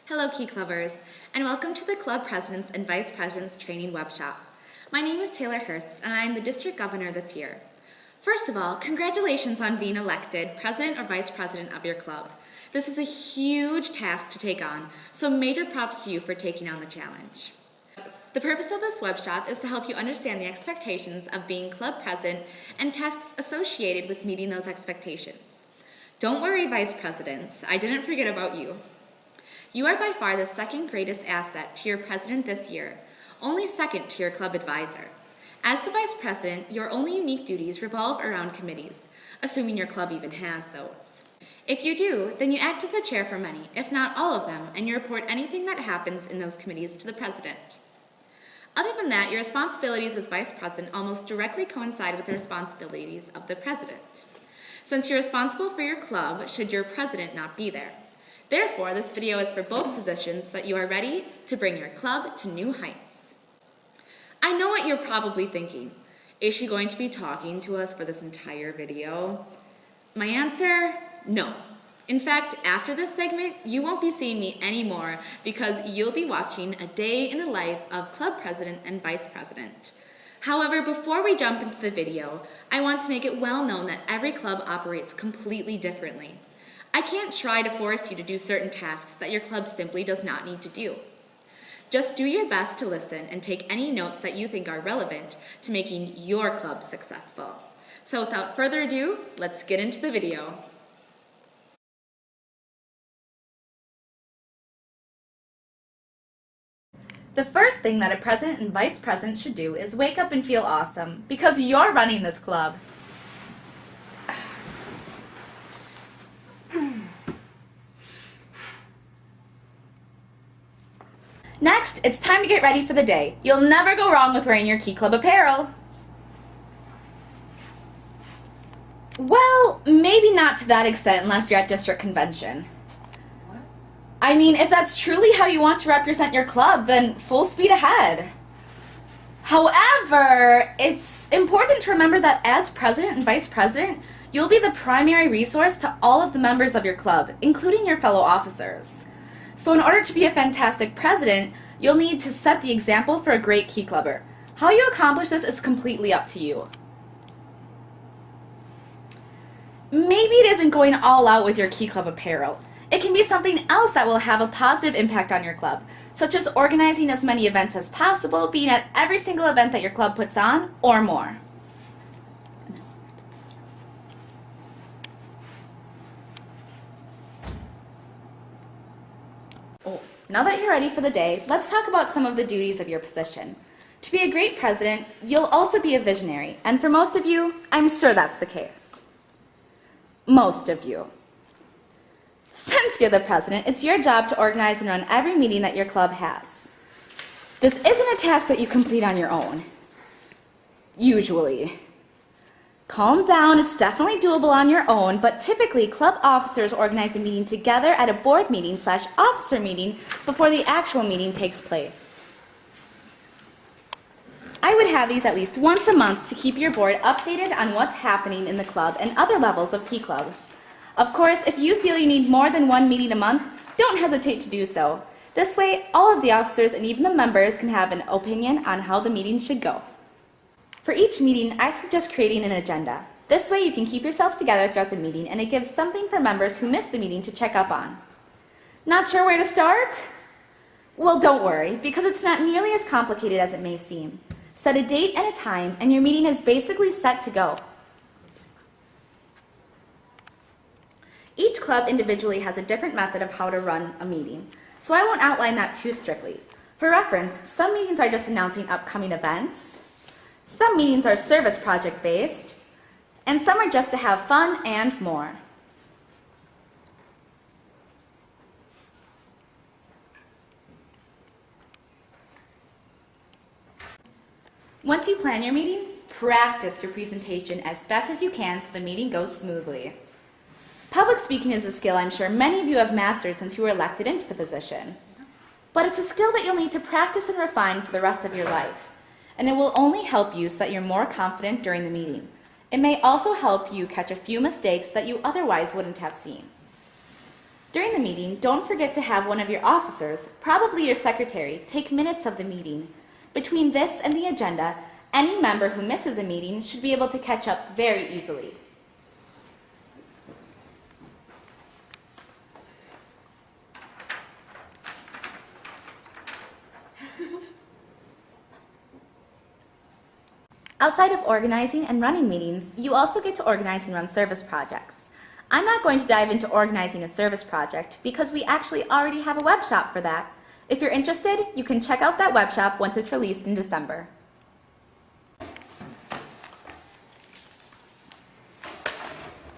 Hello Key Clubbers, and welcome to the Club Presidents and Vice Presidents Training Webshop. My name is Taylor Hurst, and I am the District Governor this year. First of all, congratulations on being elected President or Vice President of your club. This is a huge task to take on, so major props to you for taking on the challenge. The purpose of this webshop is to help you understand the expectations of being club president and tasks associated with meeting those expectations. Don't worry, Vice Presidents, I didn't forget about you. You are by far the second greatest asset to your president this year, only second to your club advisor. As the Vice President, your only unique duties revolve around committees, assuming your club even has those. If you do, then you act as the chair for many, if not all of them, and you report anything that happens in those committees to the president. Other than that, your responsibilities as Vice President almost directly coincide with the responsibilities of the President, since you're responsible for your club should your President not be there. Therefore, this video is for both positions so that you are ready to bring your club to new heights. I know what you're probably thinking. Is she going to be talking to us for this entire video? My answer, no. In fact, after this segment, you won't be seeing me anymore because you'll be watching a day in the life of Club President and Vice President. However, before we jump into the video, I want to make it well known that every club operates completely differently. I can't try to force you to do certain tasks that your club simply does not need to do. Just do your best to listen and take any notes that you think are relevant to making your club successful. So without further ado, let's get into the video. The first thing that a president and vice president should do is wake up and feel awesome, because you're running this club. Next, it's time to get ready for the day. You'll never go wrong with wearing your Key Club apparel. Well, maybe not to that extent unless you're at district convention. I mean, if that's truly how you want to represent your club, then full speed ahead. However, it's important to remember that as president and vice president, you'll be the primary resource to all of the members of your club, including your fellow officers. So in order to be a fantastic president, you'll need to set the example for a great Key Clubber. How you accomplish this is completely up to you. Maybe it isn't going all out with your Key Club apparel. It can be something else that will have a positive impact on your club, such as organizing as many events as possible, being at every single event that your club puts on, or more. Now that you're ready for the day, let's talk about some of the duties of your position. To be a great president, you'll also be a visionary, and for most of you, I'm sure that's the case. Most of you. Since you're the president, it's your job to organize and run every meeting that your club has. This isn't a task that you complete on your own. Usually. Calm down, it's definitely doable on your own, but typically club officers organize a meeting together at a board meeting / officer meeting before the actual meeting takes place. I would have these at least once a month to keep your board updated on what's happening in the club and other levels of Key Club. Of course, if you feel you need more than one meeting a month, don't hesitate to do so. This way, all of the officers and even the members can have an opinion on how the meeting should go. For each meeting, I suggest creating an agenda. This way you can keep yourself together throughout the meeting and it gives something for members who missed the meeting to check up on. Not sure where to start? Well, don't worry, because it's not nearly as complicated as it may seem. Set a date and a time, and your meeting is basically set to go. Each club individually has a different method of how to run a meeting, so I won't outline that too strictly. For reference, some meetings are just announcing upcoming events, some meetings are service project based, and some are just to have fun and more. Once you plan your meeting, practice your presentation as best as you can so the meeting goes smoothly. Public speaking is a skill I'm sure many of you have mastered since you were elected into the position. But it's a skill that you'll need to practice and refine for the rest of your life. And it will only help you so that you're more confident during the meeting. It may also help you catch a few mistakes that you otherwise wouldn't have seen. During the meeting, don't forget to have one of your officers, probably your secretary, take minutes of the meeting. Between this and the agenda, any member who misses a meeting should be able to catch up very easily. Outside of organizing and running meetings, you also get to organize and run service projects. I'm not going to dive into organizing a service project because we actually already have a web shop for that. If you're interested, you can check out that web shop once it's released in December.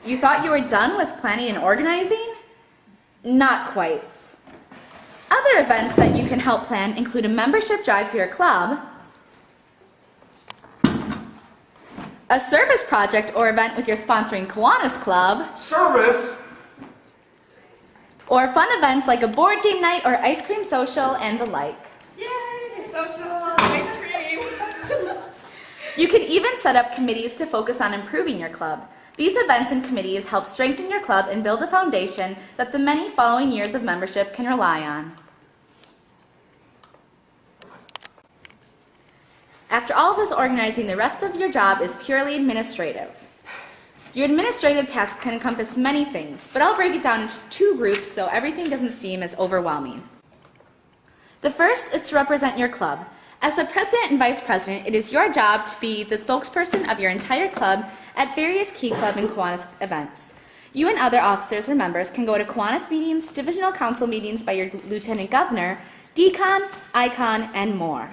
You thought you were done with planning and organizing? Not quite. Other events that you can help plan include a membership drive for your club, a service project or event with your sponsoring Kiwanis Club. Service? Or fun events like a board game night or ice cream social and the like. Yay! Social ice cream! You can even set up committees to focus on improving your club. These events and committees help strengthen your club and build a foundation that the many following years of membership can rely on. After all this organizing, the rest of your job is purely administrative. Your administrative tasks can encompass many things, but I'll break it down into two groups so everything doesn't seem as overwhelming. The first is to represent your club. As the president and vice president, it is your job to be the spokesperson of your entire club at various Key Club and Kiwanis events. You and other officers or members can go to Kiwanis meetings, divisional council meetings by your lieutenant governor, decon, icon, and more.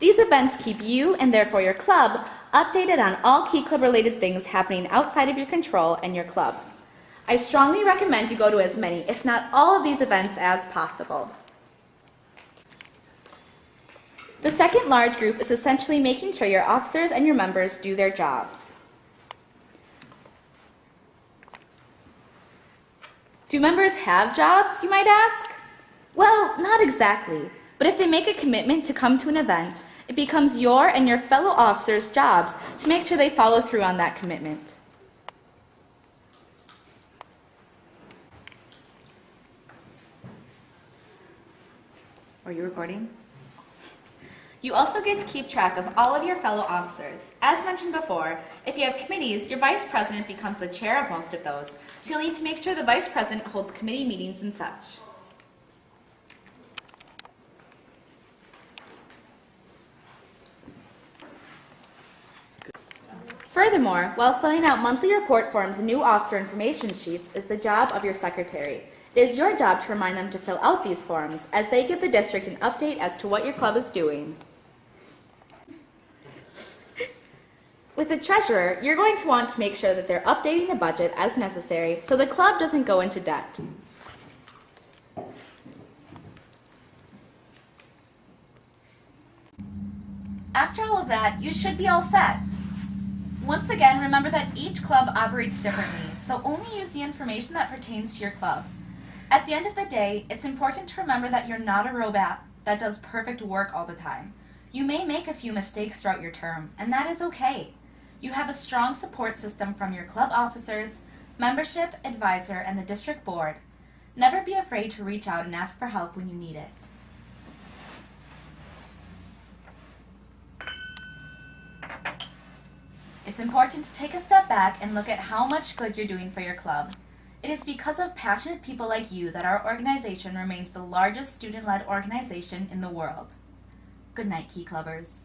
These events keep you, and therefore your club, updated on all Key Club related things happening outside of your control and your club. I strongly recommend you go to as many, if not all of these events as possible. The second large group is essentially making sure your officers and your members do their jobs. Do members have jobs, you might ask? Well, not exactly, but if they make a commitment to come to an event, it becomes your and your fellow officers' jobs to make sure they follow through on that commitment. Are you recording? You also get to keep track of all of your fellow officers. As mentioned before, if you have committees, your vice president becomes the chair of most of those, so you'll need to make sure the vice president holds committee meetings and such. Furthermore, while filling out monthly report forms and new officer information sheets is the job of your secretary. It is your job to remind them to fill out these forms as they give the district an update as to what your club is doing. With the treasurer, you're going to want to make sure that they're updating the budget as necessary so the club doesn't go into debt. After all of that, you should be all set. Once again, remember that each club operates differently, so only use the information that pertains to your club. At the end of the day, it's important to remember that you're not a robot that does perfect work all the time. You may make a few mistakes throughout your term, and that is okay. You have a strong support system from your club officers, membership, advisor, and the district board. Never be afraid to reach out and ask for help when you need it. It's important to take a step back and look at how much good you're doing for your club. It is because of passionate people like you that our organization remains the largest student-led organization in the world. Good night, Key Clubbers.